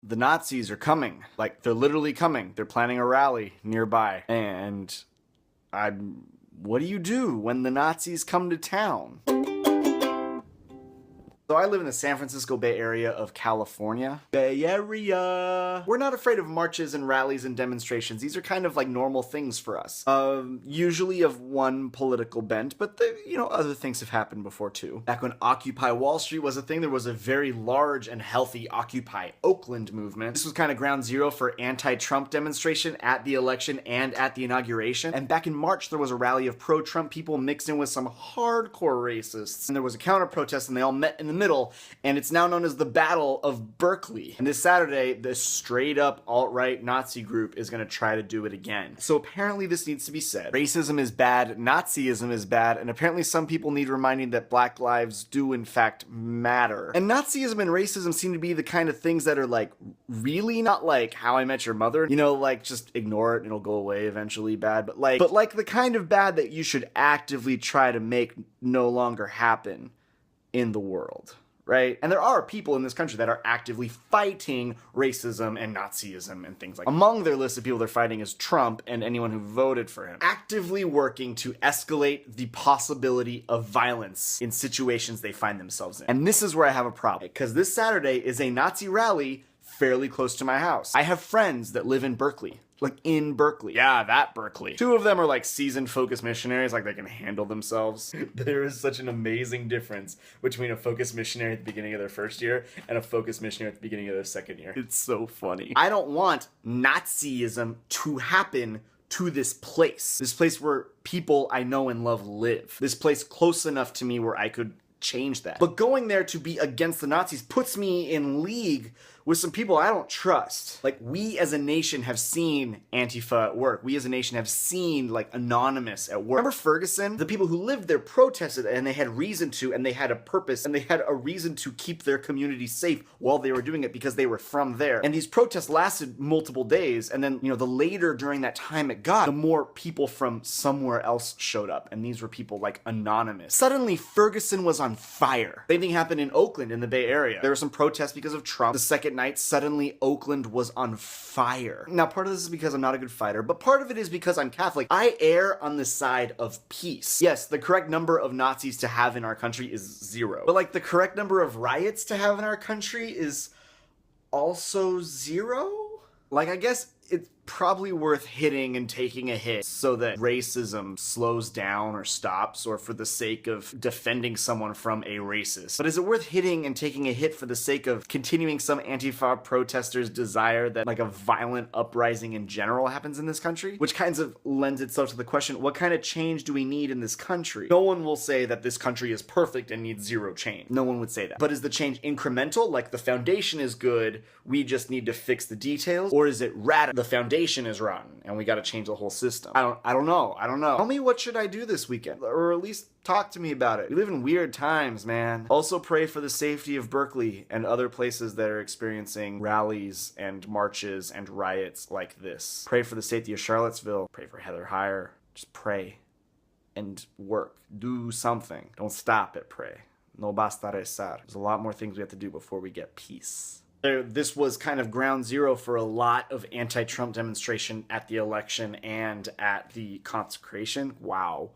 the Nazis are coming. Like, they're literally coming. They're planning a rally nearby. And what do you do when the Nazis come to town? So I live in the San Francisco Bay Area of California. Bay Area! We're not afraid of marches and rallies and demonstrations. These are kind of like normal things for us. Usually of one political bent, but other things have happened before too. Back when Occupy Wall Street was a thing, there was a very large and healthy Occupy Oakland movement. This was kind of ground zero for anti-Trump demonstration at the election and at the inauguration. And back in March, there was a rally of pro-Trump people mixed in with some hardcore racists. And there was a counter-protest and they all met in the middle, and it's now known as the Battle of Berkeley. And this Saturday, this straight up alt-right Nazi group is going to try to do it again. So apparently this needs to be said. Racism is bad, Nazism is bad, and apparently some people need reminding that black lives do in fact matter. And Nazism and racism seem to be the kind of things that are like really not like How I Met Your Mother. Like just ignore it and it'll go away eventually bad, but like the kind of bad that you should actively try to make no longer happen in the world, right? And there are people in this country that are actively fighting racism and Nazism and things like that. Among their list of people they're fighting is Trump and anyone who voted for him. Actively working to escalate the possibility of violence in situations they find themselves in. And this is where I have a problem, because this Saturday is a Nazi rally fairly close to my house. I have friends that live in Berkeley. Like in Berkeley. Yeah, that Berkeley. Two of them are like seasoned focus missionaries, like they can handle themselves. There is such an amazing difference between a focus missionary at the beginning of their first year and a focus missionary at the beginning of their second year. It's so funny. I don't want Nazism to happen to this place where people I know and love live. This place close enough to me where I could change that. But going there to be against the Nazis puts me in league with some people I don't trust. Like, we as a nation have seen Antifa at work. We as a nation have seen, like, Anonymous at work. Remember Ferguson? The people who lived there protested, and they had reason to, and they had a purpose, and they had a reason to keep their community safe while they were doing it because they were from there. And these protests lasted multiple days, and then, the later during that time it got, the more people from somewhere else showed up, and these were people like Anonymous. Suddenly, Ferguson was on fire. Same thing happened in Oakland in the Bay Area. There were some protests because of Trump. The second night, suddenly Oakland was on fire. Now, part of this is because I'm not a good fighter, but part of it is because I'm Catholic. I err on the side of peace. Yes, the correct number of Nazis to have in our country is 0. But like the correct number of riots to have in our country is also 0? Like, I guess it's probably worth hitting and taking a hit so that racism slows down or stops, or for the sake of defending someone from a racist. But is it worth hitting and taking a hit for the sake of continuing some Antifa protesters' desire that like a violent uprising in general happens in this country? Which kinds of lends itself to the question, what kind of change do we need in this country? No one will say that this country is perfect and needs 0 change. No one would say that. But is the change incremental? Like the foundation is good, we just need to fix the details? Or is it radical? The foundation is rotten and we got to change the whole system. I don't know. Tell me, what should I do this weekend? Or at least talk to me about it. We live in weird times, man. Also pray for the safety of Berkeley and other places that are experiencing rallies and marches and riots like this. Pray for the safety of Charlottesville. Pray for Heather Heyer. Just pray and work. Do something. Don't stop at pray. No basta rezar. There's a lot more things we have to do before we get peace. This was kind of ground zero for a lot of anti-Trump demonstration at the election and at the consecration. Wow.